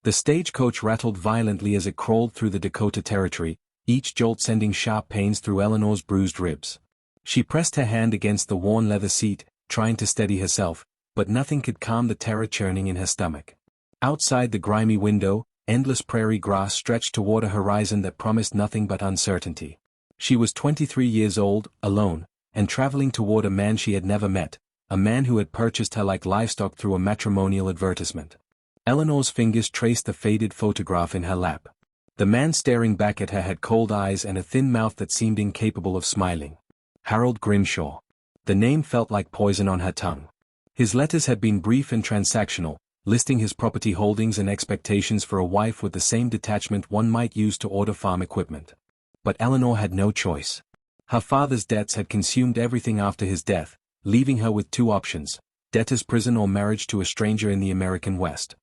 The stagecoach rattled violently as it crawled through the Dakota territory, each jolt sending sharp pains through Eleanor's bruised ribs. She pressed her hand against the worn leather seat, trying to steady herself, but nothing could calm the terror churning in her stomach. Outside the grimy window, endless prairie grass stretched toward a horizon that promised nothing but uncertainty. She was 23 years old, alone, and traveling toward a man she had never met, a man who had purchased her like livestock through a matrimonial advertisement. Eleanor's fingers traced the faded photograph in her lap. The man staring back at her had cold eyes and a thin mouth that seemed incapable of smiling. Harold Grimshaw. The name felt like poison on her tongue. His letters had been brief and transactional, listing his property holdings and expectations for a wife with the same detachment one might use to order farm equipment. But Eleanor had no choice. Her father's debts had consumed everything after his death, leaving her with two options: debtor's prison or marriage to a stranger in the American West.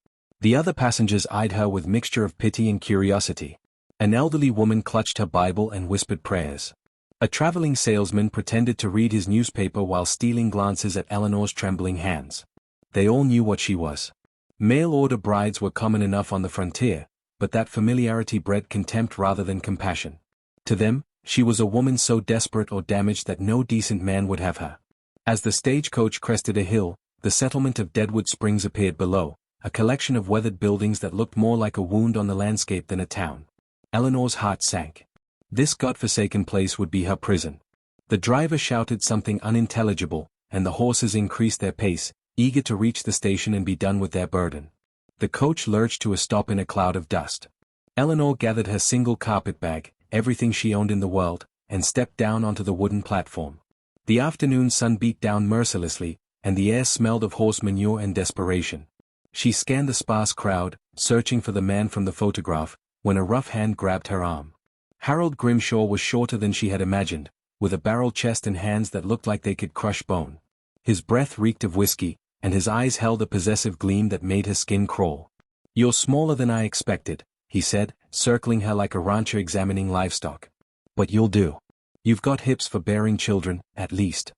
The other passengers eyed her with mixture of pity and curiosity. An elderly woman clutched her Bible and whispered prayers. A traveling salesman pretended to read his newspaper while stealing glances at Eleanor's trembling hands. They all knew what she was. Mail-order brides were common enough on the frontier, but that familiarity bred contempt rather than compassion. To them, she was a woman so desperate or damaged that no decent man would have her. As the stagecoach crested a hill, the settlement of Deadwood Springs appeared below, a collection of weathered buildings that looked more like a wound on the landscape than a town. Eleanor's heart sank. This godforsaken place would be her prison. The driver shouted something unintelligible, and the horses increased their pace, eager to reach the station and be done with their burden. The coach lurched to a stop in a cloud of dust. Eleanor gathered her single carpetbag, everything she owned in the world, and stepped down onto the wooden platform. The afternoon sun beat down mercilessly, and the air smelled of horse manure and desperation. She scanned the sparse crowd, searching for the man from the photograph, when a rough hand grabbed her arm. Harold Grimshaw was shorter than she had imagined, with a barrel chest and hands that looked like they could crush bone. His breath reeked of whiskey, and his eyes held a possessive gleam that made her skin crawl. "You're smaller than I expected," he said, circling her like a rancher examining livestock. "But you'll do. You've got hips for bearing children, at least."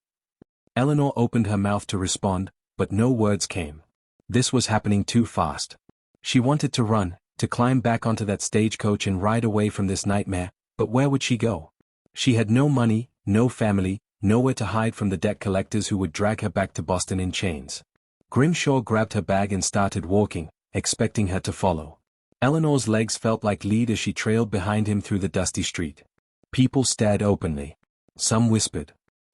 Eleanor opened her mouth to respond, but no words came. This was happening too fast. She wanted to run, to climb back onto that stagecoach and ride away from this nightmare, but where would she go? She had no money, no family, nowhere to hide from the debt collectors who would drag her back to Boston in chains. Grimshaw grabbed her bag and started walking, expecting her to follow. Eleanor's legs felt like lead as she trailed behind him through the dusty street. People stared openly. Some whispered.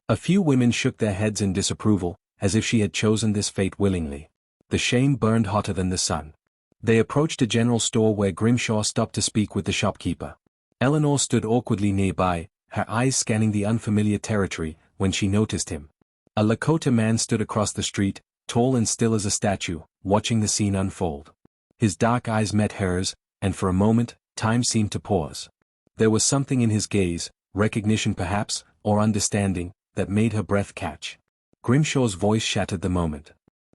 A few women shook their heads in disapproval, as if she had chosen this fate willingly. The shame burned hotter than the sun. They approached a general store where Grimshaw stopped to speak with the shopkeeper. Eleanor stood awkwardly nearby, her eyes scanning the unfamiliar territory, when she noticed him. A Lakota man stood across the street, tall and still as a statue, watching the scene unfold. His dark eyes met hers, and for a moment, time seemed to pause. There was something in his gaze, recognition perhaps, or understanding, that made her breath catch. Grimshaw's voice shattered the moment.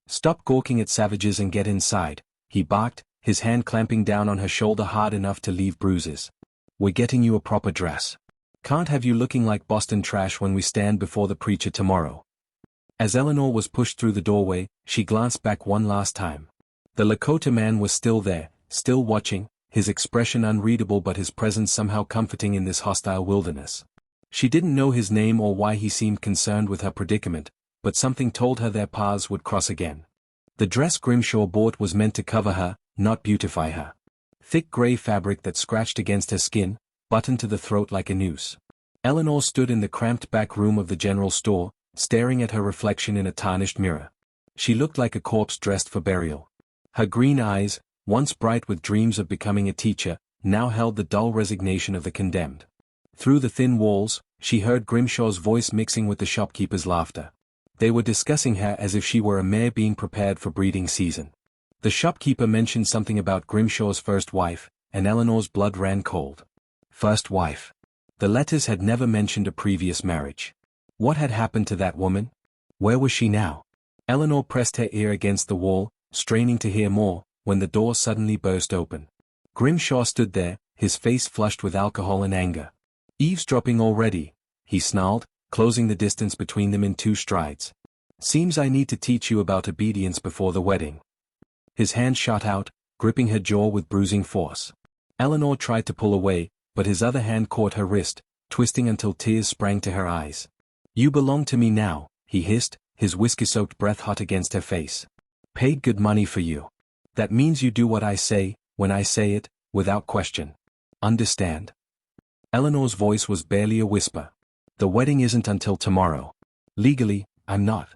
"Stop gawking at savages and get inside," he barked, his hand clamping down on her shoulder hard enough to leave bruises. "We're getting you a proper dress. Can't have you looking like Boston trash when we stand before the preacher tomorrow." As Eleanor was pushed through the doorway, she glanced back one last time. The Lakota man was still there, still watching, his expression unreadable but his presence somehow comforting in this hostile wilderness. She didn't know his name or why he seemed concerned with her predicament, but something told her their paths would cross again. The dress Grimshaw bought was meant to cover her, not beautify her. Thick gray fabric that scratched against her skin, buttoned to the throat like a noose. Eleanor stood in the cramped back room of the general store, staring at her reflection in a tarnished mirror. She looked like a corpse dressed for burial. Her green eyes, once bright with dreams of becoming a teacher, now held the dull resignation of the condemned. Through the thin walls, she heard Grimshaw's voice mixing with the shopkeeper's laughter. They were discussing her as if she were a mare being prepared for breeding season. The shopkeeper mentioned something about Grimshaw's first wife, and Eleanor's blood ran cold. First wife. The letters had never mentioned a previous marriage. What had happened to that woman? Where was she now? Eleanor pressed her ear against the wall, straining to hear more, when the door suddenly burst open. Grimshaw stood there, his face flushed with alcohol and anger. "Eavesdropping already," he snarled, closing the distance between them in 2 strides. "Seems I need to teach you about obedience before the wedding." His hand shot out, gripping her jaw with bruising force. Eleanor tried to pull away, but his other hand caught her wrist, twisting until tears sprang to her eyes. "You belong to me now," he hissed, his whiskey-soaked breath hot against her face. "Paid good money for you. That means you do what I say, when I say it, without question. Understand?" Eleanor's voice was barely a whisper. "The wedding isn't until tomorrow. Legally, I'm not."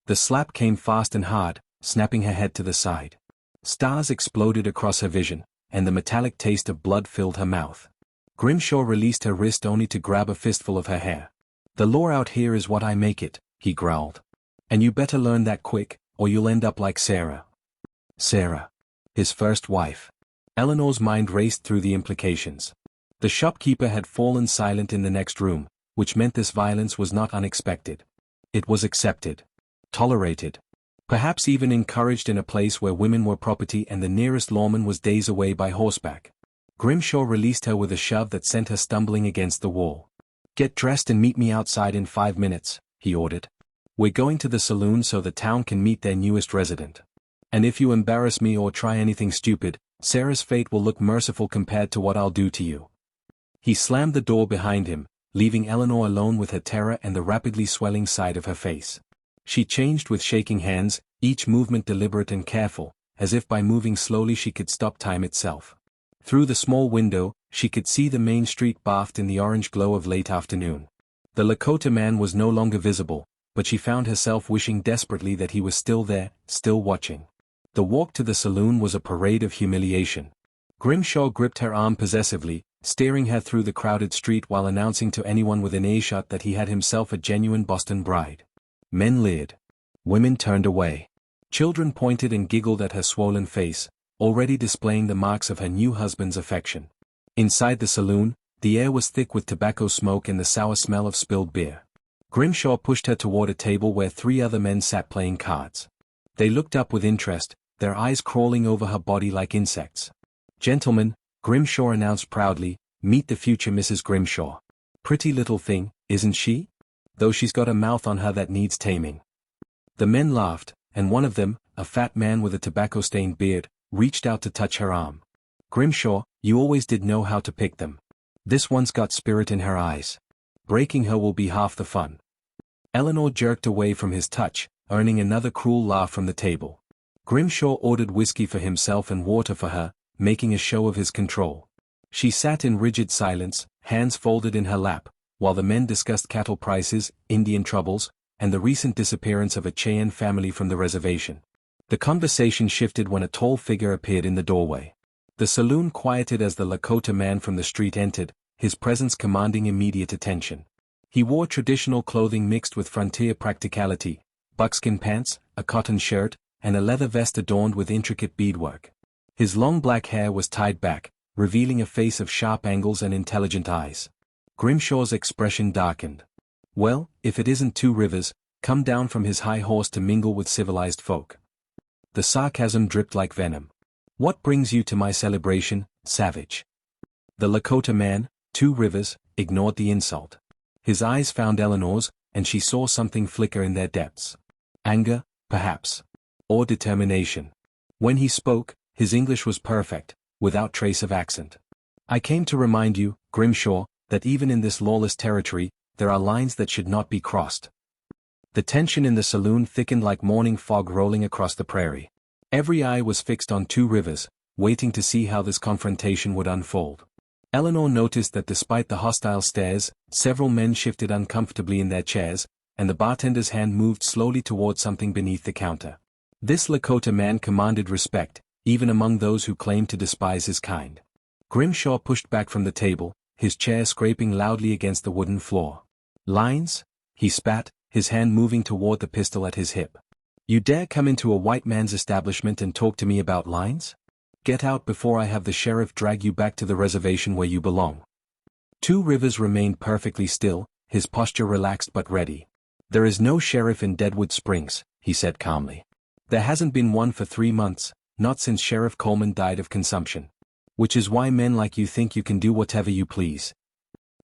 The slap came fast and hard, snapping her head to the side. Stars exploded across her vision, and the metallic taste of blood filled her mouth. Grimshaw released her wrist only to grab a fistful of her hair. "The law out here is what I make it," he growled. "And you better learn that quick, or you'll end up like Sarah." Sarah. His first wife. Eleanor's mind raced through the implications. The shopkeeper had fallen silent in the next room, which meant this violence was not unexpected. It was accepted. Tolerated. Perhaps even encouraged in a place where women were property and the nearest lawman was days away by horseback. Grimshaw released her with a shove that sent her stumbling against the wall. "Get dressed and meet me outside in 5 minutes, he ordered. "We're going to the saloon so the town can meet their newest resident. And if you embarrass me or try anything stupid, Sarah's fate will look merciful compared to what I'll do to you." He slammed the door behind him, leaving Eleanor alone with her terror and the rapidly swelling side of her face. She changed with shaking hands, each movement deliberate and careful, as if by moving slowly she could stop time itself. Through the small window, she could see the main street bathed in the orange glow of late afternoon. The Lakota man was no longer visible, but she found herself wishing desperately that he was still there, still watching. The walk to the saloon was a parade of humiliation. Grimshaw gripped her arm possessively, steering her through the crowded street while announcing to anyone within earshot that he had himself a genuine Boston bride. Men leered. Women turned away. Children pointed and giggled at her swollen face, already displaying the marks of her new husband's affection. Inside the saloon, the air was thick with tobacco smoke and the sour smell of spilled beer. Grimshaw pushed her toward a table where 3 other men sat playing cards. They looked up with interest, their eyes crawling over her body like insects. "Gentlemen," Grimshaw announced proudly, "meet the future Mrs. Grimshaw. Pretty little thing, isn't she? Though she's got a mouth on her that needs taming." The men laughed, and one of them, a fat man with a tobacco-stained beard, reached out to touch her arm. "Grimshaw, you always did know how to pick them. This one's got spirit in her eyes. Breaking her will be half the fun." Eleanor jerked away from his touch, earning another cruel laugh from the table. Grimshaw ordered whiskey for himself and water for her, making a show of his control. She sat in rigid silence, hands folded in her lap, while the men discussed cattle prices, Indian troubles, and the recent disappearance of a Cheyenne family from the reservation. The conversation shifted when a tall figure appeared in the doorway. The saloon quieted as the Lakota man from the street entered, his presence commanding immediate attention. He wore traditional clothing mixed with frontier practicality, buckskin pants, a cotton shirt, and a leather vest adorned with intricate beadwork. His long black hair was tied back, revealing a face of sharp angles and intelligent eyes. Grimshaw's expression darkened. Well, if it isn't Two Rivers, come down from his high horse to mingle with civilized folk. The sarcasm dripped like venom. "What brings you to my celebration, savage?" The Lakota man, Two Rivers, ignored the insult. His eyes found Eleanor's, and she saw something flicker in their depths. Anger, perhaps. Or determination. When he spoke, his English was perfect, without trace of accent. "I came to remind you, Grimshaw, that even in this lawless territory, there are lines that should not be crossed." The tension in the saloon thickened like morning fog rolling across the prairie. Every eye was fixed on Two Rivers, waiting to see how this confrontation would unfold. Eleanor noticed that despite the hostile stares, several men shifted uncomfortably in their chairs, and the bartender's hand moved slowly toward something beneath the counter. This Lakota man commanded respect, even among those who claimed to despise his kind. Grimshaw pushed back from the table, his chair scraping loudly against the wooden floor. "Lines?" he spat, his hand moving toward the pistol at his hip. "You dare come into a white man's establishment and talk to me about lines? Get out before I have the sheriff drag you back to the reservation where you belong." Two Rivers remained perfectly still, his posture relaxed but ready. "There is no sheriff in Deadwood Springs," he said calmly. "There hasn't been one for 3 months, not since Sheriff Coleman died of consumption. Which is why men like you think you can do whatever you please."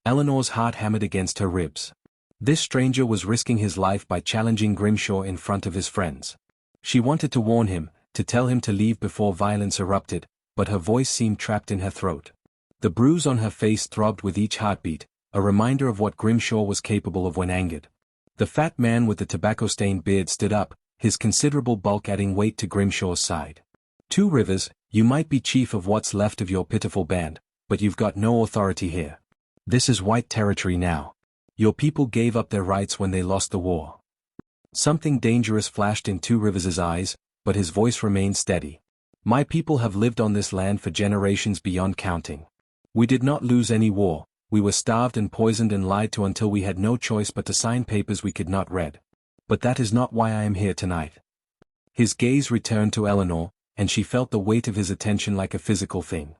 Eleanor's heart hammered against her ribs. This stranger was risking his life by challenging Grimshaw in front of his friends. She wanted to warn him, to tell him to leave before violence erupted, but her voice seemed trapped in her throat. The bruise on her face throbbed with each heartbeat, a reminder of what Grimshaw was capable of when angered. The fat man with the tobacco-stained beard stood up, his considerable bulk adding weight to Grimshaw's side. Two Rivers, you might be chief of what's left of your pitiful band, but you've got no authority here. This is white territory now. Your people gave up their rights when they lost the war. Something dangerous flashed in Two Rivers' eyes, but his voice remained steady. My people have lived on this land for generations beyond counting. We did not lose any war, we were starved and poisoned and lied to until we had no choice but to sign papers we could not read. But that is not why I am here tonight. His gaze returned to Eleanor, and she felt the weight of his attention like a physical thing.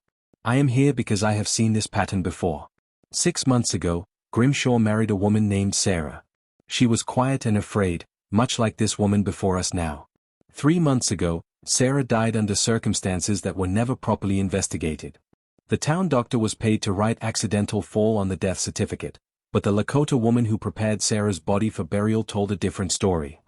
I am here because I have seen this pattern before. 6 months ago, Grimshaw married a woman named Sarah. She was quiet and afraid, much like this woman before us now. 3 months ago, Sarah died under circumstances that were never properly investigated. The town doctor was paid to write accidental fall on the death certificate, but the Lakota woman who prepared Sarah's body for burial told a different story.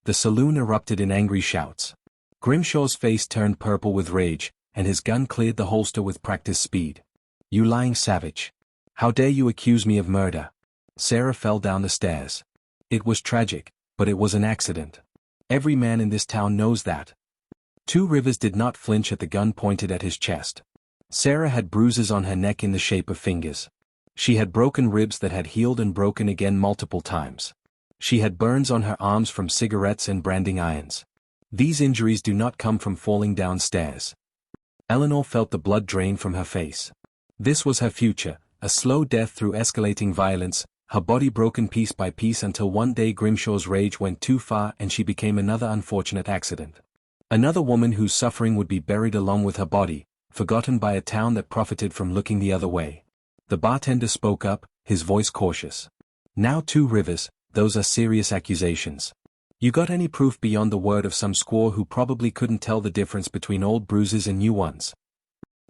The saloon erupted in angry shouts. Grimshaw's face turned purple with rage, and his gun cleared the holster with practiced speed. You lying savage. How dare you accuse me of murder? Sarah fell down the stairs. It was tragic, but it was an accident. Every man in this town knows that. Two Rivers did not flinch at the gun pointed at his chest. Sarah had bruises on her neck in the shape of fingers. She had broken ribs that had healed and broken again multiple times. She had burns on her arms from cigarettes and branding irons. These injuries do not come from falling downstairs. Eleanor felt the blood drain from her face. This was her future, a slow death through escalating violence, her body broken piece by piece until one day Grimshaw's rage went too far and she became another unfortunate accident. Another woman whose suffering would be buried along with her body, forgotten by a town that profited from looking the other way. The bartender spoke up, his voice cautious. Now Two Rivers, those are serious accusations. You got any proof beyond the word of some squaw who probably couldn't tell the difference between old bruises and new ones?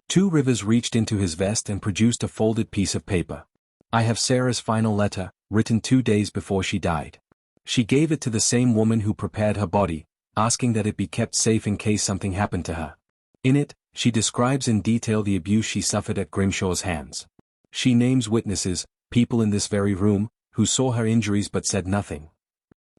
Two Rivers reached into his vest and produced a folded piece of paper. I have Sarah's final letter, written 2 days before she died. She gave it to the same woman who prepared her body, asking that it be kept safe in case something happened to her. In it, she describes in detail the abuse she suffered at Grimshaw's hands. She names witnesses, people in this very room, who saw her injuries but said nothing.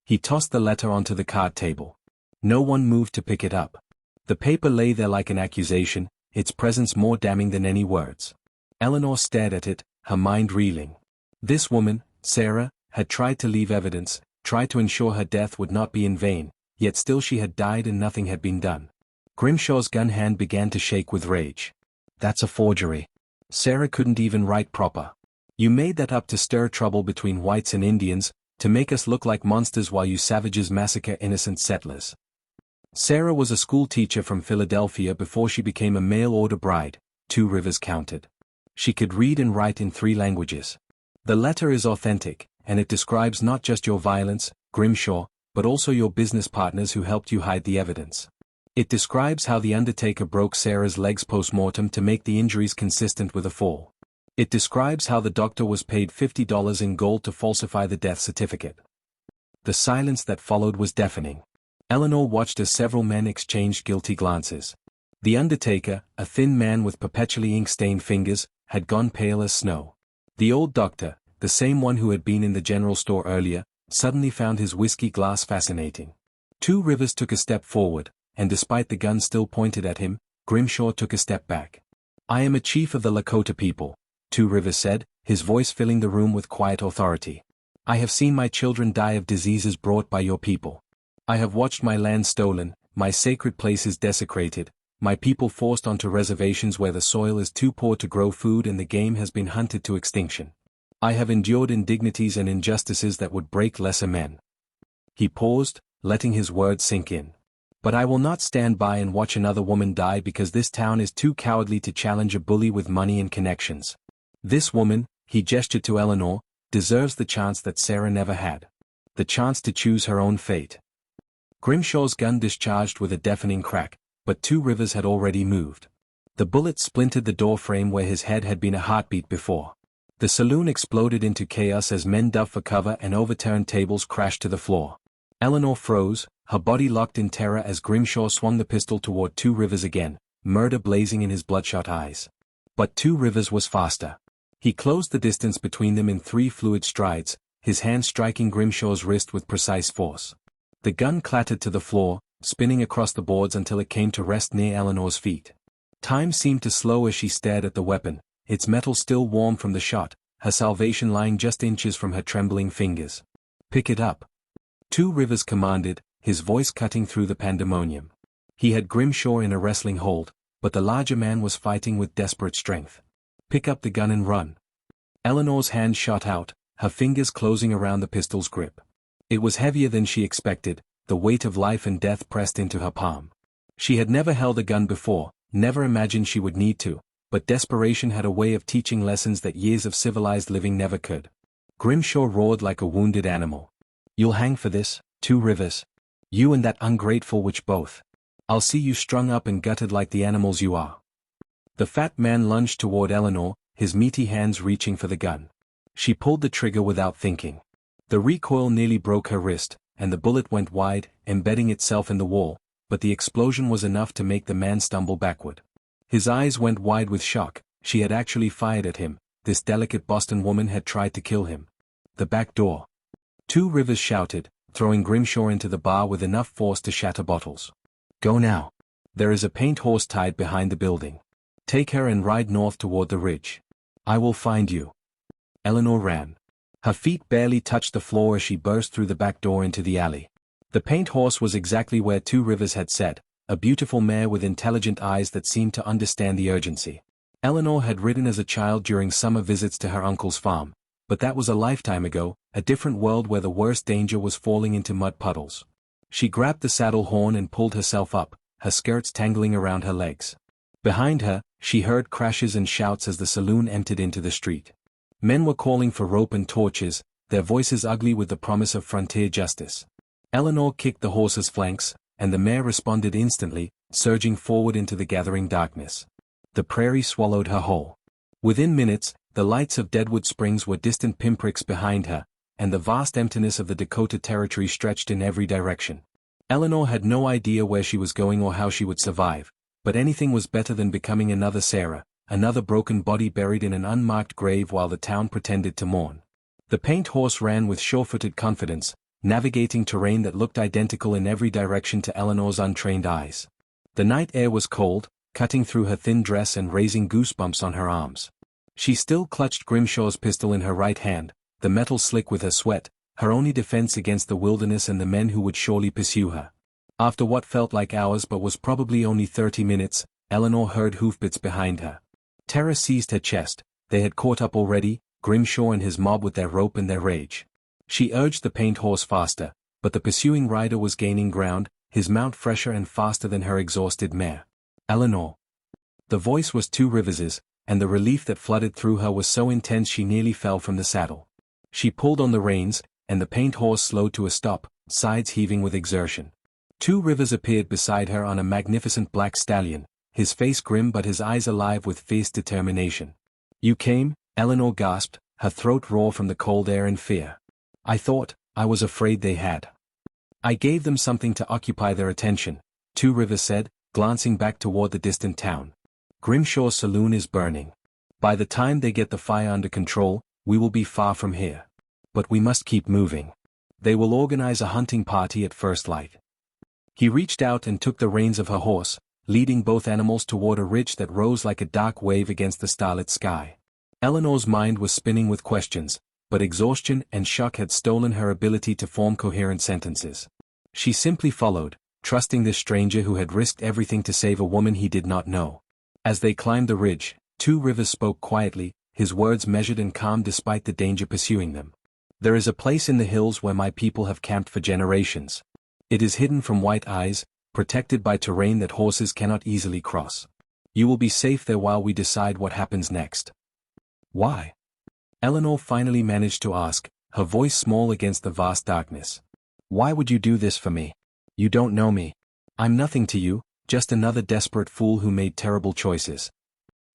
He tossed the letter onto the card table. No one moved to pick it up. The paper lay there like an accusation, its presence more damning than any words. Eleanor stared at it, her mind reeling. This woman, Sarah, had tried to leave evidence, tried to ensure her death would not be in vain, yet still she had died and nothing had been done. Grimshaw's gun hand began to shake with rage. That's a forgery. Sarah couldn't even write proper. You made that up to stir trouble between whites and Indians, to make us look like monsters while you savages massacre innocent settlers. Sarah was a school teacher from Philadelphia before she became a mail-order bride, Two Rivers counted. She could read and write in 3 languages. The letter is authentic, and it describes not just your violence, Grimshaw, but also your business partners who helped you hide the evidence. It describes how the undertaker broke Sarah's legs post-mortem to make the injuries consistent with a fall. It describes how the doctor was paid $50 in gold to falsify the death certificate. The silence that followed was deafening. Eleanor watched as several men exchanged guilty glances. The undertaker, a thin man with perpetually ink-stained fingers, had gone pale as snow. The old doctor, the same one who had been in the general store earlier, suddenly found his whiskey glass fascinating. Two Rivers took a step forward, and despite the gun still pointed at him, Grimshaw took a step back. I am a chief of the Lakota people, Two Rivers said, his voice filling the room with quiet authority. I have seen my children die of diseases brought by your people. I have watched my land stolen, my sacred places desecrated, my people forced onto reservations where the soil is too poor to grow food and the game has been hunted to extinction. I have endured indignities and injustices that would break lesser men. He paused, letting his words sink in. But I will not stand by and watch another woman die because this town is too cowardly to challenge a bully with money and connections. This woman, he gestured to Eleanor, deserves the chance that Sarah never had. The chance to choose her own fate. Grimshaw's gun discharged with a deafening crack, but Two Rivers had already moved. The bullet splintered the door frame where his head had been a heartbeat before. The saloon exploded into chaos as men dove for cover and overturned tables crashed to the floor. Eleanor froze, her body locked in terror as Grimshaw swung the pistol toward Two Rivers again, murder blazing in his bloodshot eyes. But Two Rivers was faster. He closed the distance between them in 3 fluid strides, his hand striking Grimshaw's wrist with precise force. The gun clattered to the floor, spinning across the boards until it came to rest near Eleanor's feet. Time seemed to slow as she stared at the weapon, its metal still warm from the shot, her salvation lying just inches from her trembling fingers. "Pick it up," Two Rivers commanded, his voice cutting through the pandemonium. He had Grimshaw in a wrestling hold, but the larger man was fighting with desperate strength. "Pick up the gun and run." Eleanor's hand shot out, her fingers closing around the pistol's grip. It was heavier than she expected, the weight of life and death pressed into her palm. She had never held a gun before, never imagined she would need to, but desperation had a way of teaching lessons that years of civilized living never could. Grimshaw roared like a wounded animal. "You'll hang for this, Two Rivers. You and that ungrateful witch both. I'll see you strung up and gutted like the animals you are." The fat man lunged toward Eleanor, his meaty hands reaching for the gun. She pulled the trigger without thinking. The recoil nearly broke her wrist, and the bullet went wide, embedding itself in the wall, but the explosion was enough to make the man stumble backward. His eyes went wide with shock. She had actually fired at him, this delicate Boston woman had tried to kill him. "The back door." Two Rivers shouted, throwing Grimshaw into the bar with enough force to shatter bottles. "Go now. There is a paint horse tied behind the building. Take her and ride north toward the ridge. I will find you." Eleanor ran. Her feet barely touched the floor as she burst through the back door into the alley. The paint horse was exactly where Two Rivers had said, a beautiful mare with intelligent eyes that seemed to understand the urgency. Eleanor had ridden as a child during summer visits to her uncle's farm, but that was a lifetime ago, a different world where the worst danger was falling into mud puddles. She grabbed the saddle horn and pulled herself up, her skirts tangling around her legs. Behind her, she heard crashes and shouts as the saloon emptied into the street. Men were calling for rope and torches, their voices ugly with the promise of frontier justice. Eleanor kicked the horse's flanks, and the mare responded instantly, surging forward into the gathering darkness. The prairie swallowed her whole. Within minutes, the lights of Deadwood Springs were distant pinpricks behind her, and the vast emptiness of the Dakota Territory stretched in every direction. Eleanor had no idea where she was going or how she would survive, but anything was better than becoming another Sarah, another broken body buried in an unmarked grave while the town pretended to mourn. The paint horse ran with sure-footed confidence, navigating terrain that looked identical in every direction to Eleanor's untrained eyes. The night air was cold, cutting through her thin dress and raising goosebumps on her arms. She still clutched Grimshaw's pistol in her right hand, the metal slick with her sweat, her only defense against the wilderness and the men who would surely pursue her. After what felt like hours but was probably only 30 minutes, Eleanor heard hoofbeats behind her. Terror seized her chest. They had caught up already, Grimshaw and his mob with their rope and their rage. She urged the paint horse faster, but the pursuing rider was gaining ground, his mount fresher and faster than her exhausted mare. "Eleanor." The voice was Two Rivers's, and the relief that flooded through her was so intense she nearly fell from the saddle. She pulled on the reins, and the paint horse slowed to a stop, sides heaving with exertion. Two Rivers appeared beside her on a magnificent black stallion, his face grim but his eyes alive with fierce determination. "You came?" Eleanor gasped, her throat raw from the cold air and fear. I was afraid they had." "I gave them something to occupy their attention," Two Rivers said, glancing back toward the distant town. "Grimshaw's saloon is burning. By the time they get the fire under control, we will be far from here. But we must keep moving. They will organize a hunting party at first light." He reached out and took the reins of her horse, leading both animals toward a ridge that rose like a dark wave against the starlit sky. Eleanor's mind was spinning with questions, but exhaustion and shock had stolen her ability to form coherent sentences. She simply followed, trusting this stranger who had risked everything to save a woman he did not know. As they climbed the ridge, Two Rivers spoke quietly, his words measured and calm despite the danger pursuing them. "There is a place in the hills where my people have camped for generations. It is hidden from white eyes, protected by terrain that horses cannot easily cross. You will be safe there while we decide what happens next." "Why?" Eleanor finally managed to ask, her voice small against the vast darkness. "Why would you do this for me? You don't know me. I'm nothing to you, just another desperate fool who made terrible choices."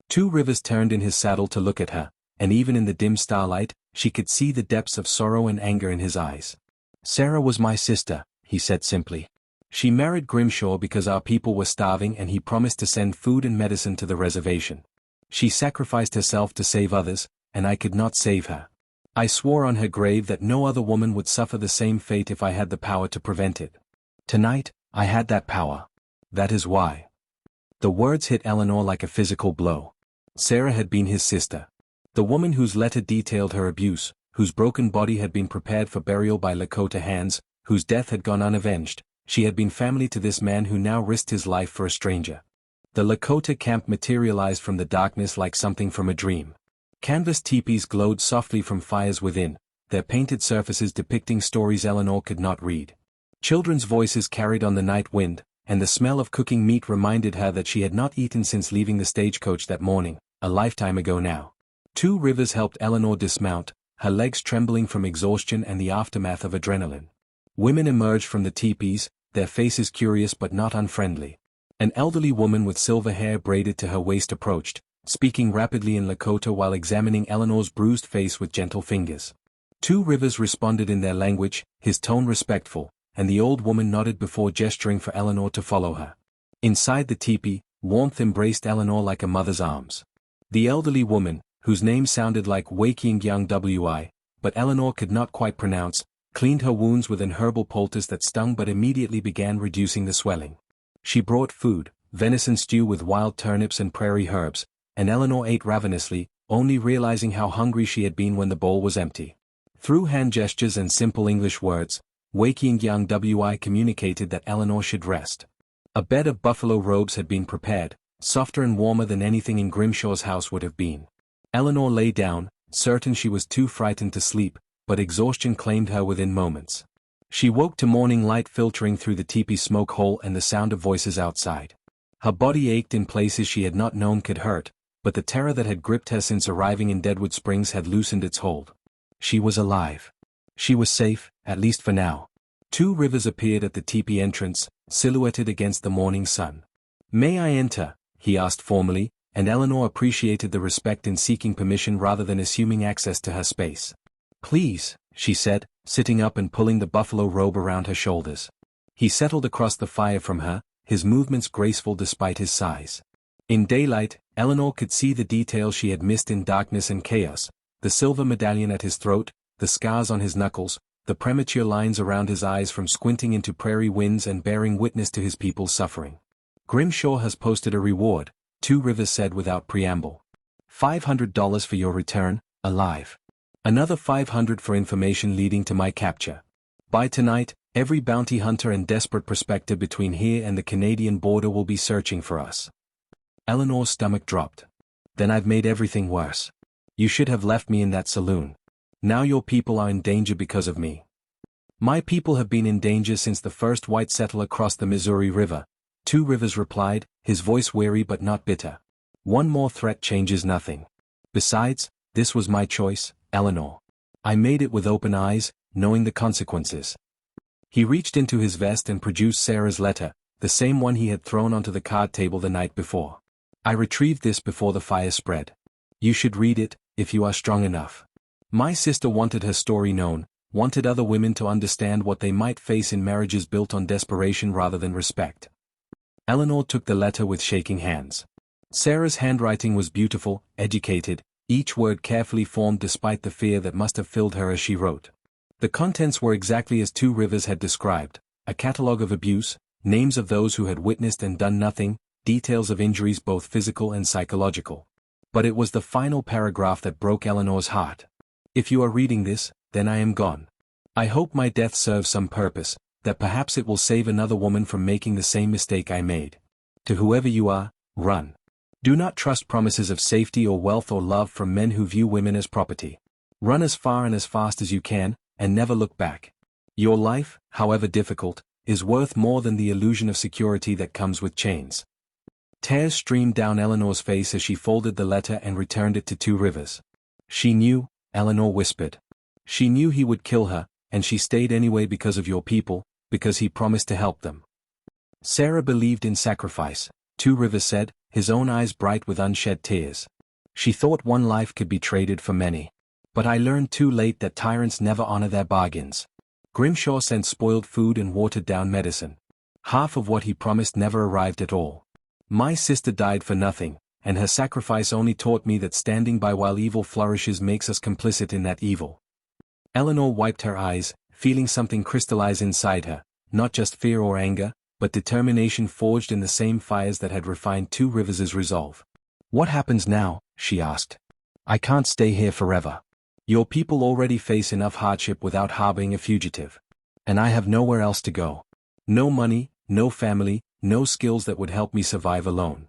Two Rivers turned in his saddle to look at her, and even in the dim starlight, she could see the depths of sorrow and anger in his eyes. "Sarah was my sister," he said simply. She married Grimshaw because our people were starving and he promised to send food and medicine to the reservation. She sacrificed herself to save others, and I could not save her. I swore on her grave that no other woman would suffer the same fate if I had the power to prevent it. Tonight, I had that power. That is why. The words hit Eleanor like a physical blow. Sarah had been his sister. The woman whose letter detailed her abuse, whose broken body had been prepared for burial by Lakota hands, whose death had gone unavenged, she had been family to this man who now risked his life for a stranger. The Lakota camp materialized from the darkness like something from a dream. Canvas teepees glowed softly from fires within, their painted surfaces depicting stories Eleanor could not read. Children's voices carried on the night wind, and the smell of cooking meat reminded her that she had not eaten since leaving the stagecoach that morning, a lifetime ago now. Two Rivers helped Eleanor dismount, her legs trembling from exhaustion and the aftermath of adrenaline. Women emerged from the teepees, their faces curious but not unfriendly. An elderly woman with silver hair braided to her waist approached, speaking rapidly in Lakota while examining Eleanor's bruised face with gentle fingers. Two Rivers responded in their language, his tone respectful, and the old woman nodded before gesturing for Eleanor to follow her. Inside the teepee, warmth embraced Eleanor like a mother's arms. The elderly woman, whose name sounded like Waking Young Wi, but Eleanor could not quite pronounce, cleaned her wounds with an herbal poultice that stung but immediately began reducing the swelling. She brought food, venison stew with wild turnips and prairie herbs, and Eleanor ate ravenously, only realizing how hungry she had been when the bowl was empty. Through hand gestures and simple English words, Waking Young Wi communicated that Eleanor should rest. A bed of buffalo robes had been prepared, softer and warmer than anything in Grimshaw's house would have been. Eleanor lay down, certain she was too frightened to sleep, but exhaustion claimed her within moments. She woke to morning light filtering through the teepee smoke hole and the sound of voices outside. Her body ached in places she had not known could hurt, but the terror that had gripped her since arriving in Deadwood Springs had loosened its hold. She was alive. She was safe, at least for now. Two Rivers appeared at the teepee entrance, silhouetted against the morning sun. "May I enter?" he asked formally, and Eleanor appreciated the respect in seeking permission rather than assuming access to her space. "Please," she said, sitting up and pulling the buffalo robe around her shoulders. He settled across the fire from her, his movements graceful despite his size. In daylight, Eleanor could see the details she had missed in darkness and chaos, the silver medallion at his throat, the scars on his knuckles, the premature lines around his eyes from squinting into prairie winds and bearing witness to his people's suffering. "Grimshaw has posted a reward," Two Rivers said without preamble. $500 for your return, alive. Another $500 for information leading to my capture. By tonight, every bounty hunter and desperate prospector between here and the Canadian border will be searching for us. Eleanor's stomach dropped. "Then I've made everything worse. You should have left me in that saloon. Now your people are in danger because of me." "My people have been in danger since the first white settler crossed the Missouri River," Two Rivers replied, his voice weary but not bitter. "One more threat changes nothing. Besides, this was my choice, Eleanor. I made it with open eyes, knowing the consequences." He reached into his vest and produced Sarah's letter, the same one he had thrown onto the card table the night before. "I retrieved this before the fire spread. You should read it, if you are strong enough. My sister wanted her story known, wanted other women to understand what they might face in marriages built on desperation rather than respect." Eleanor took the letter with shaking hands. Sarah's handwriting was beautiful, educated, each word carefully formed despite the fear that must have filled her as she wrote. The contents were exactly as Two Rivers had described, a catalogue of abuse, names of those who had witnessed and done nothing, details of injuries both physical and psychological. But it was the final paragraph that broke Eleanor's heart. "If you are reading this, then I am gone. I hope my death serves some purpose, that perhaps it will save another woman from making the same mistake I made. To whoever you are, run. Do not trust promises of safety or wealth or love from men who view women as property. Run as far and as fast as you can, and never look back. Your life, however difficult, is worth more than the illusion of security that comes with chains." Tears streamed down Eleanor's face as she folded the letter and returned it to Two Rivers. "She knew," Eleanor whispered. "She knew he would kill her, and she stayed anyway because of your people, because he promised to help them." "Sarah believed in sacrifice," Two Rivers said, his own eyes bright with unshed tears. "She thought one life could be traded for many. But I learned too late that tyrants never honor their bargains. Grimshaw sent spoiled food and watered-down medicine. Half of what he promised never arrived at all. My sister died for nothing, and her sacrifice only taught me that standing by while evil flourishes makes us complicit in that evil. Eleanor wiped her eyes, feeling something crystallize inside her, not just fear or anger, but determination forged in the same fires that had refined Two Rivers' resolve. "What happens now?" she asked. "I can't stay here forever. Your people already face enough hardship without harboring a fugitive. And I have nowhere else to go. No money, no family, no skills that would help me survive alone."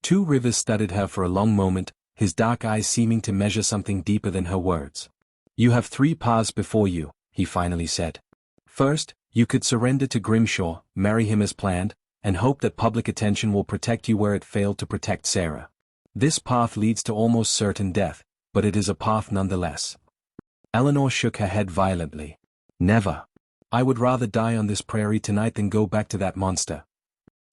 Two Rivers studied her for a long moment, his dark eyes seeming to measure something deeper than her words. "You have three paths before you," he finally said. "First, you could surrender to Grimshaw, marry him as planned, and hope that public attention will protect you where it failed to protect Sarah. This path leads to almost certain death, but it is a path nonetheless." Eleanor shook her head violently. "Never. I would rather die on this prairie tonight than go back to that monster."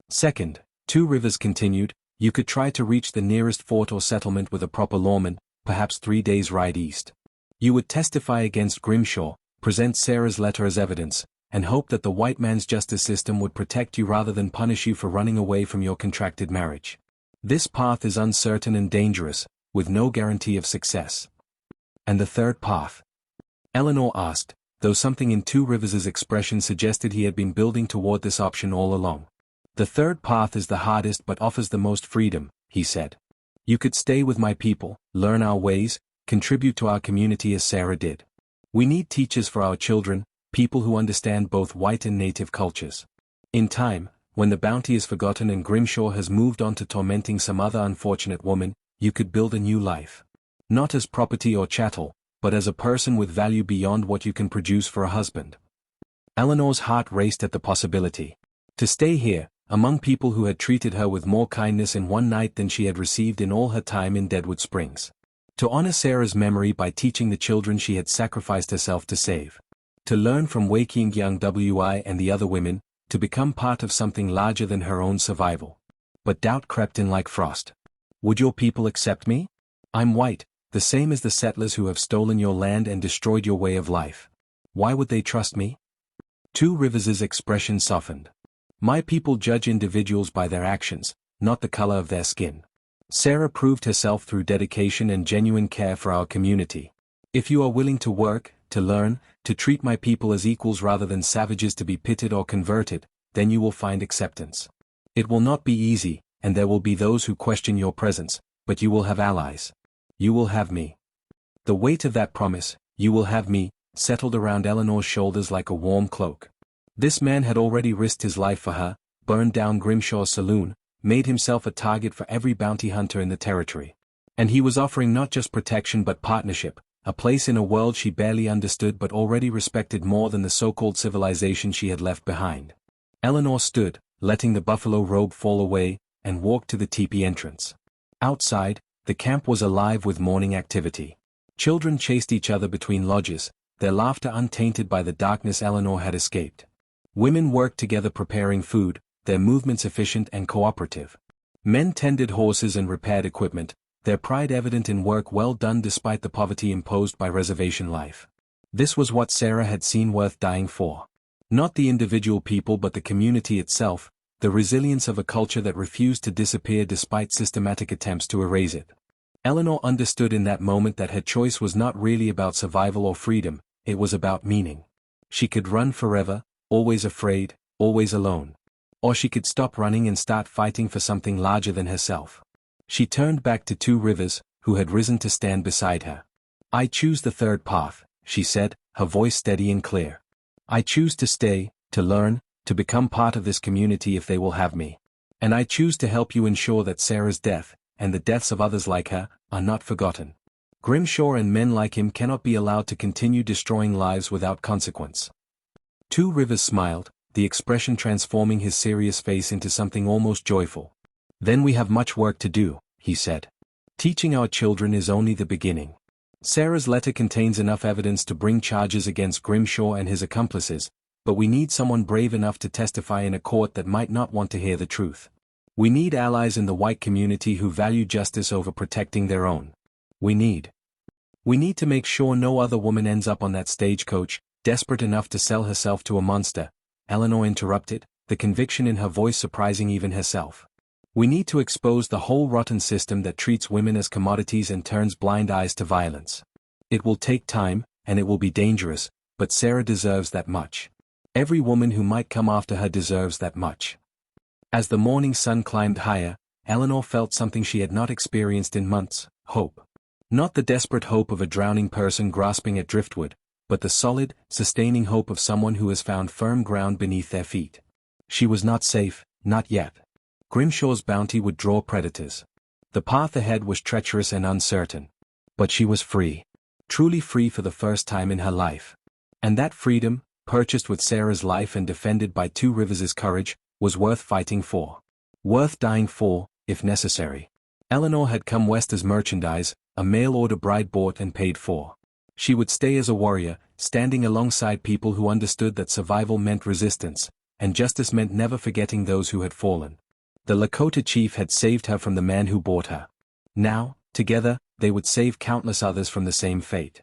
"Second," Two Rivers continued, "you could try to reach the nearest fort or settlement with a proper lawman, perhaps 3 days' ride east. You would testify against Grimshaw, present Sarah's letter as evidence, and hope that the white man's justice system would protect you rather than punish you for running away from your contracted marriage. This path is uncertain and dangerous, with no guarantee of success." "And the third path?" Eleanor asked, though something in Two Rivers' expression suggested he had been building toward this option all along. "The third path is the hardest but offers the most freedom," he said. "You could stay with my people, learn our ways, contribute to our community as Sarah did. We need teachers for our children, people who understand both white and native cultures. In time, when the bounty is forgotten and Grimshaw has moved on to tormenting some other unfortunate woman, you could build a new life. Not as property or chattel, but as a person with value beyond what you can produce for a husband." Eleanor's heart raced at the possibility. To stay here, among people who had treated her with more kindness in one night than she had received in all her time in Deadwood Springs. To honor Sarah's memory by teaching the children she had sacrificed herself to save. To learn from waking young Wi and the other women, to become part of something larger than her own survival. But doubt crept in like frost. "Would your people accept me? I'm white, the same as the settlers who have stolen your land and destroyed your way of life. Why would they trust me?" Two Rivers' expression softened. "My people judge individuals by their actions, not the color of their skin. Sarah proved herself through dedication and genuine care for our community. If you are willing to work, to learn, to treat my people as equals rather than savages to be pitted or converted, then you will find acceptance. It will not be easy, and there will be those who question your presence, but you will have allies. You will have me." The weight of that promise, "you will have me," settled around Eleanor's shoulders like a warm cloak. This man had already risked his life for her, burned down Grimshaw's saloon, made himself a target for every bounty hunter in the territory. And he was offering not just protection but partnership, a place in a world she barely understood but already respected more than the so-called civilization she had left behind. Eleanor stood, letting the buffalo robe fall away, and walked to the teepee entrance. Outside, the camp was alive with morning activity. Children chased each other between lodges, their laughter untainted by the darkness Eleanor had escaped. Women worked together preparing food, their movements efficient and cooperative. Men tended horses and repaired equipment, their pride evident in work well done despite the poverty imposed by reservation life. This was what Sarah had seen worth dying for. Not the individual people but the community itself, the resilience of a culture that refused to disappear despite systematic attempts to erase it. Eleanor understood in that moment that her choice was not really about survival or freedom, it was about meaning. She could run forever, always afraid, always alone. Or she could stop running and start fighting for something larger than herself. She turned back to Two Rivers, who had risen to stand beside her. "I choose the third path," she said, her voice steady and clear. "I choose to stay, to learn, to become part of this community if they will have me. And I choose to help you ensure that Sarah's death, and the deaths of others like her, are not forgotten. Grimshaw and men like him cannot be allowed to continue destroying lives without consequence." Two Rivers smiled, the expression transforming his serious face into something almost joyful. "Then we have much work to do," he said. "Teaching our children is only the beginning. Sarah's letter contains enough evidence to bring charges against Grimshaw and his accomplices, but we need someone brave enough to testify in a court that might not want to hear the truth. We need allies in the white community who value justice over protecting their own. We need to make sure no other woman ends up on that stagecoach, desperate enough to sell herself to a monster, Eleanor interrupted, the conviction in her voice surprising even herself. We need to expose the whole rotten system that treats women as commodities and turns blind eyes to violence. It will take time, and it will be dangerous, but Sarah deserves that much. Every woman who might come after her deserves that much. As the morning sun climbed higher, Eleanor felt something she had not experienced in months: hope. Not the desperate hope of a drowning person grasping at driftwood, but the solid, sustaining hope of someone who has found firm ground beneath their feet. She was not safe, not yet. Grimshaw's bounty would draw predators. The path ahead was treacherous and uncertain. But she was free. Truly free for the first time in her life. And that freedom, purchased with Sarah's life and defended by Two Rivers' courage, was worth fighting for. Worth dying for, if necessary. Eleanor had come west as merchandise, a mail-order bride bought and paid for. She would stay as a warrior, standing alongside people who understood that survival meant resistance, and justice meant never forgetting those who had fallen. The Lakota chief had saved her from the man who bought her. Now, together, they would save countless others from the same fate.